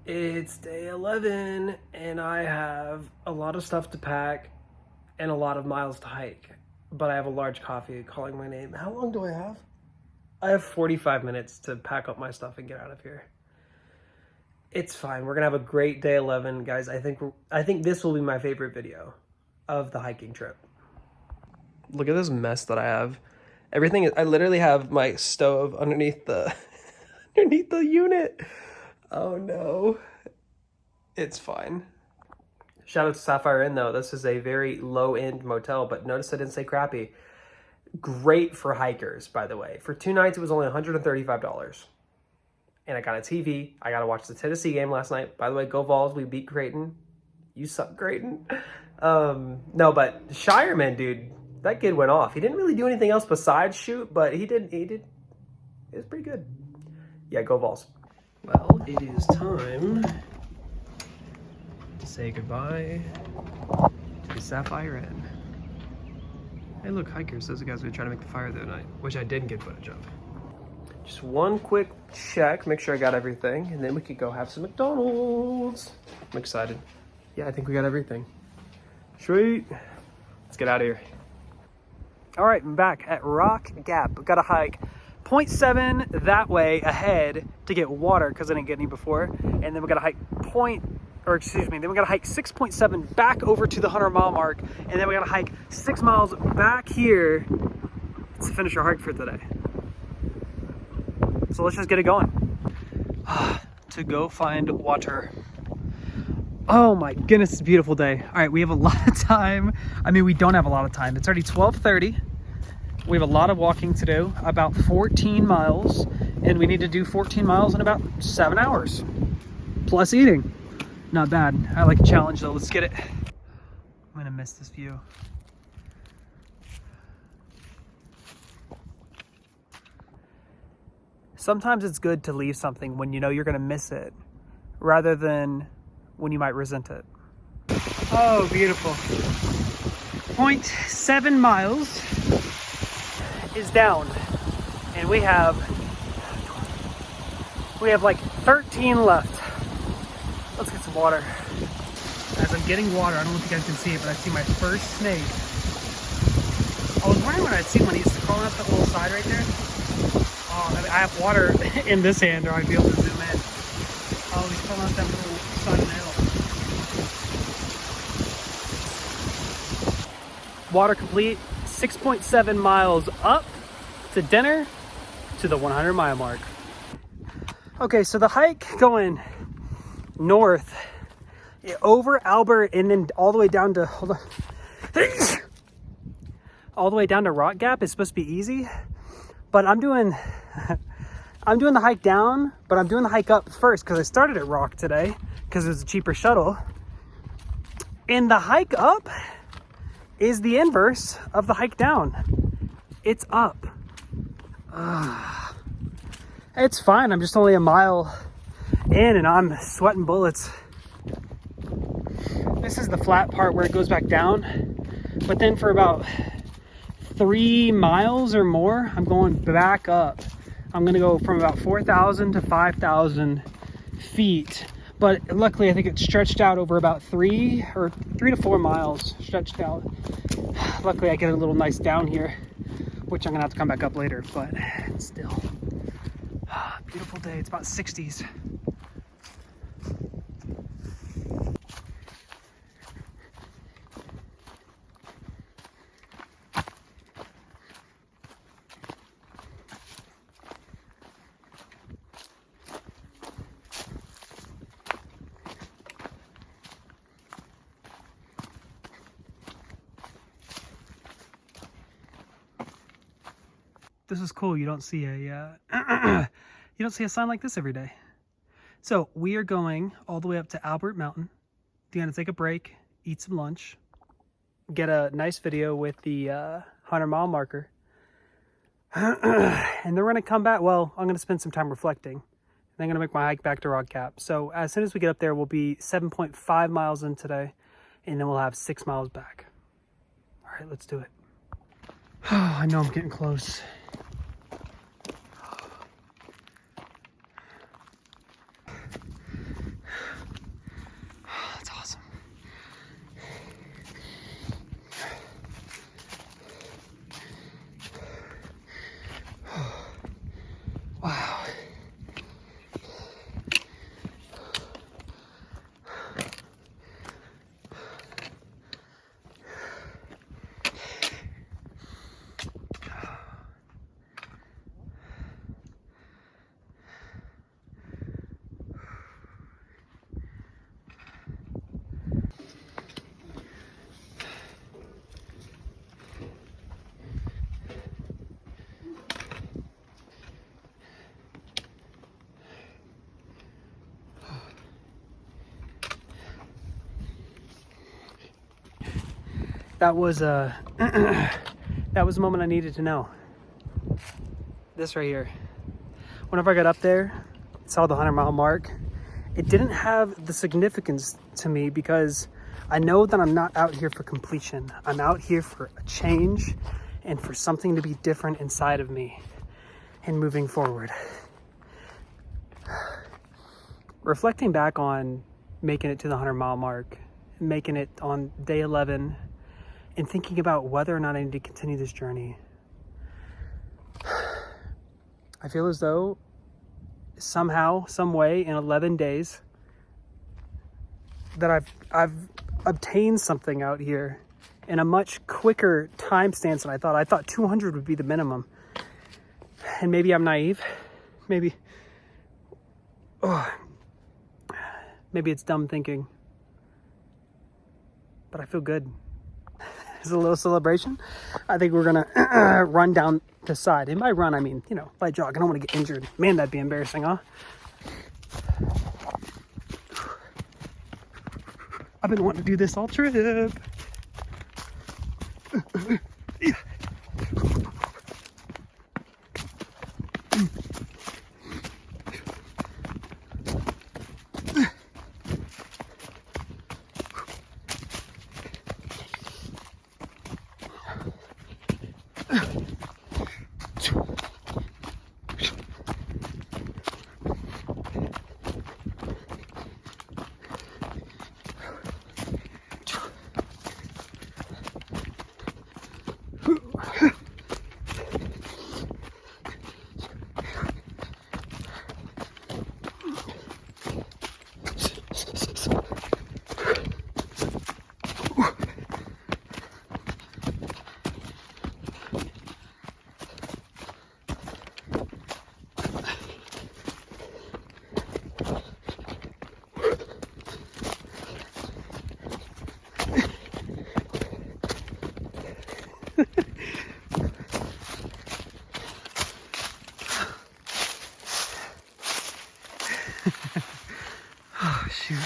It's day 11 and I have a lot of stuff to pack and a lot of miles to hike, but I have a large coffee calling my name. How long do I have? I have 45 minutes to pack up my stuff and get out of here. It's fine. We're gonna have a great day 11, guys. I think this will be my favorite video of the hiking trip. Look at this mess that I have. Everything I literally have my stove underneath the underneath the unit. Oh no. It's fine. Shout out to Sapphire Inn though. This is a very low-end motel, but notice I didn't say crappy. Great for hikers, by the way. For 2 nights, it was only $135. And I got a TV. I got to watch the Tennessee game last night. By the way, go Vols. We beat Creighton. You suck, Creighton. No, but Shireman, dude, that kid went off. He didn't really do anything else besides shoot, but he did. It was pretty good. Yeah, go Vols. Well, it is time to say goodbye to the Sapphire Inn. Hey look, hikers, those are the guys who tried to make the fire the other night, which I didn't get footage of. Just one quick check, make sure I got everything, and then we could go have some McDonald's. I'm excited. Yeah, I think we got everything. Sweet. Let's get out of here. All right, I'm back at Rock Gap. We've got to hike 0.7 that way ahead to get water because I didn't get any before. And then we got to hike then we got to hike 6.7 back over to the 100-mile mark. And then we got to hike 6 miles back here to finish our hike for today. So let's just get it going. To go find water. Oh my goodness, it's a beautiful day. All right, we have a lot of time. I mean, we don't have a lot of time. It's already 12:30. We have a lot of walking to do, about 14 miles, and we need to do 14 miles in about 7 hours, plus eating. Not bad. I like a challenge though. Let's get it. I'm gonna miss this view. Sometimes it's good to leave something when you know you're gonna miss it, rather than when you might resent it. Oh, beautiful. 0.7 miles is down, and we have like 13 left. Let's get some water. As I'm getting water, I don't know if you guys can see it, but I see my first snake. I was wondering when I'd see one. He used to crawl up that little side right there. Oh, I have water in this hand, or I'd be able to zoom in. Oh, he's crawling up that little side of the hill. Water complete. 6.7 miles up to dinner to the 100-mile mark. Okay, so the hike going north over Albert and then all the way down to all the way down to Rock Gap is supposed to be easy, but I'm doing the hike down, but I'm doing the hike up first because I started at Rock today because it was a cheaper shuttle, and the hike up is the inverse of the hike down. It's up. It's fine. I'm just only a mile in and I'm sweating bullets. This is the flat part where it goes back down, but then for about 3 miles or more, I'm going back up. I'm gonna go from about 4,000 to 5,000 feet, but luckily I think it's stretched out over about 3 to 4 miles stretched out. Luckily I get a little nice down here, which I'm gonna have to come back up later, but still. Beautiful day. It's about 60s. This is cool. You don't see a you don't see a sign like this every day. So we are going all the way up to Albert Mountain. We're gonna take a break, eat some lunch, get a nice video with the 100-mile marker, and then we're gonna come back. Well, I'm gonna spend some time reflecting, and I'm gonna make my hike back to Rock Gap. So as soon as we get up there, we'll be 7.5 miles in today, and then we'll have 6 miles back. All right, let's do it. Oh, I know I'm getting close. That was that was a moment I needed to know. This right here. Whenever I got up there, saw the 100-mile mark, it didn't have the significance to me because I know that I'm not out here for completion. I'm out here for a change and for something to be different inside of me and moving forward. Reflecting back on making it to the 100-mile mark, making it on day 11, and thinking about whether or not I need to continue this journey, I feel as though somehow, some way, in 11 days, that I've obtained something out here in a much quicker time stance than I thought. I thought 200 would be the minimum. And maybe I'm naive. Maybe it's dumb thinking. But I feel good. It's a little celebration. I think we're gonna run down the side. And by run, I mean, you know, by jog. I don't want to get injured. Man, that'd be embarrassing, huh? I've been wanting to do this all trip. Oh, shoot.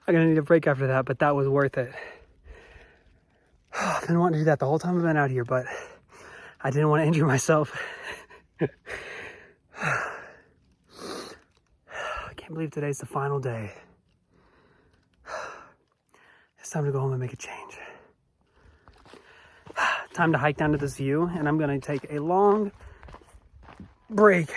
I'm gonna need a break after that, but that was worth it. I've been wanting to do that the whole time I've been out here, but I didn't want to injure myself. I can't believe today's the final day. It's time to go home and make a change. Time to hike down to this view, and I'm gonna take a long break.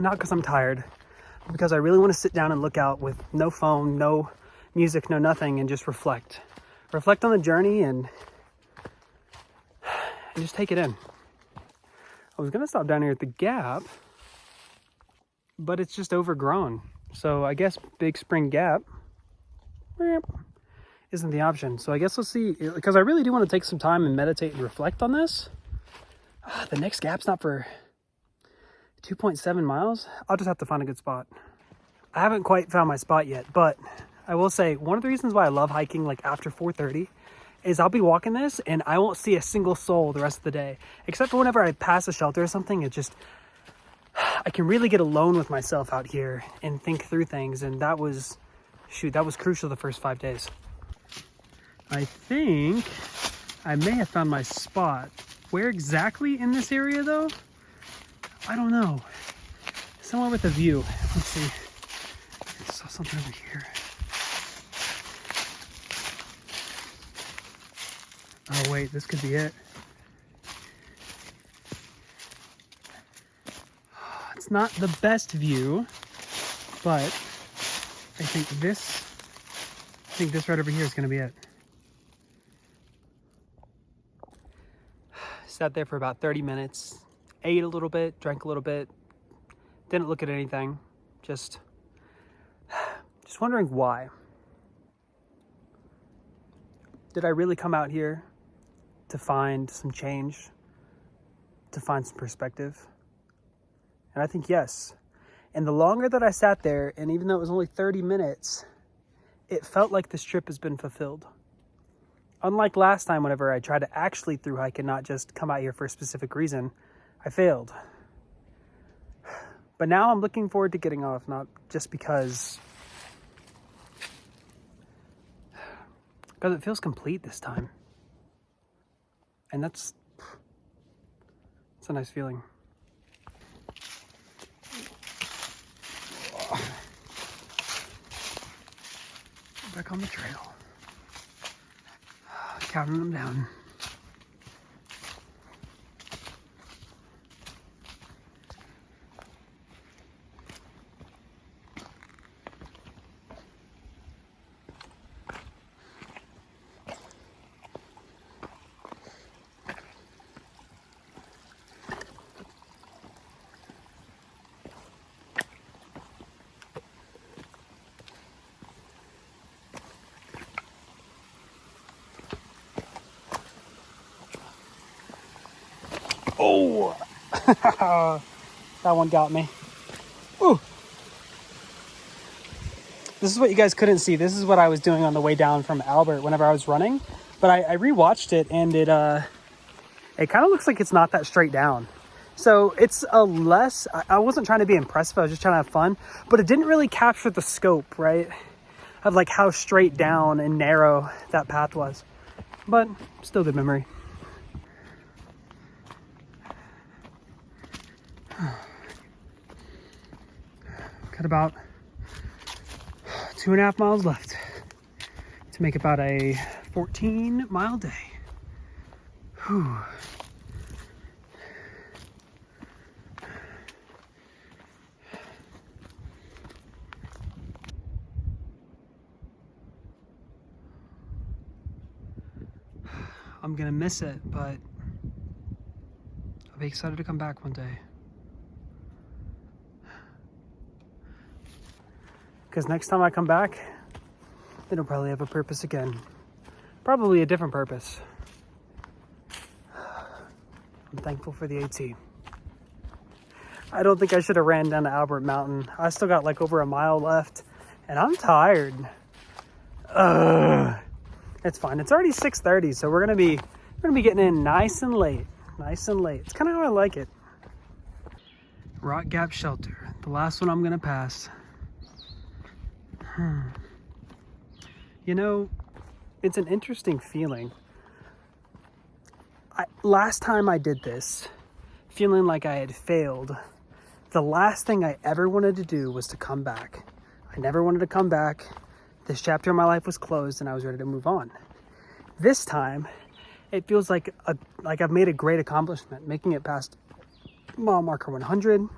Not because I'm tired, but because I really want to sit down and look out with no phone, no music, no nothing, and just reflect. Reflect on the journey and just take it in. I was gonna stop down here at the Gap, but it's just overgrown. So I guess Big Spring Gap isn't the option. So I guess let's see, because I really do want to take some time and meditate and reflect on this. The next gap's not for 2.7 miles. I'll just have to find a good spot. I haven't quite found my spot yet, but I will say one of the reasons why I love hiking like after 4:30 is I'll be walking this and I won't see a single soul the rest of the day, except for whenever I pass a shelter or something. It just, I can really get alone with myself out here and think through things. And that was, shoot, that was crucial the first 5 days. I think I may have found my spot. Where exactly in this area though? I don't know. Somewhere with a view. Let's see. I saw something over here. Oh wait, this could be it. It's not the best view, but I think this right over here is gonna be it. Sat there for about 30 minutes, ate a little bit, drank a little bit, didn't look at anything, just wondering why. Did I really come out here to find some change, to find some perspective? And I think yes. And the longer that I sat there, and even though it was only 30 minutes, it felt like this trip has been fulfilled. Unlike last time, whenever I tried to actually through hike and not just come out here for a specific reason, I failed. But now I'm looking forward to getting off, not just because it feels complete this time. And it's a nice feeling. Back on the trail. Counting them down. Oh, that one got me. Ooh. This is what you guys couldn't see. This is what I was doing on the way down from Albert whenever I was running. But I rewatched it, and it kind of looks like it's not that straight down. So it's a less, I wasn't trying to be impressive. I was just trying to have fun. But it didn't really capture the scope, right? Of like how straight down and narrow that path was. But still good memory. Got about 2.5 miles left to make about a 14-mile day. Whew. I'm gonna miss it, but I'll be excited to come back one day. Because next time I come back, it'll probably have a purpose again. Probably a different purpose. I'm thankful for the AT. I don't think I should have ran down to Albert Mountain. I still got like over a mile left, and I'm tired. It's fine. It's already 6:30, so we're gonna be getting in nice and late. Nice and late. It's kind of how I like it. Rock Gap Shelter, the last one I'm gonna pass. You know, it's an interesting feeling. Last time I did this, feeling like I had failed, the last thing I ever wanted to do was to come back. I never wanted to come back. This chapter of my life was closed and I was ready to move on. This time, it feels like I've made a great accomplishment, making it past mile marker 100,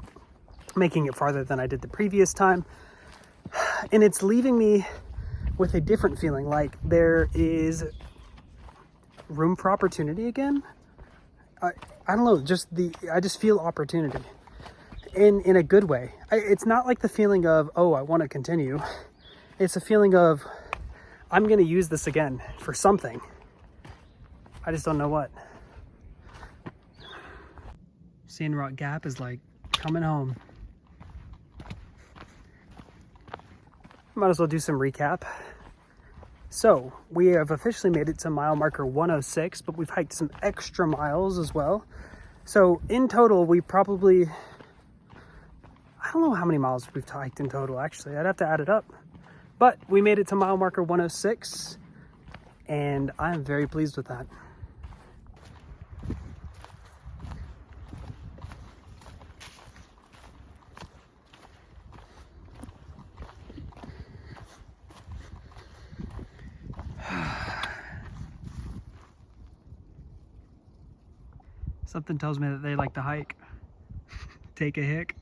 making it farther than I did the previous time. And it's leaving me with a different feeling, like there is room for opportunity again. I don't know, I just feel opportunity in a good way. It's not like the feeling of, oh, I want to continue. It's a feeling of, I'm going to use this again for something. I just don't know what. Seeing Rock Gap is like coming home. Might as well do some recap. So we have officially made it to mile marker 106, but we've hiked some extra miles as well. So in total, we probably, I don't know how many miles we've hiked in total, actually. I'd have to add it up. But we made it to mile marker 106, and I'm very pleased with that. Something tells me that they like to hike. Take a hick.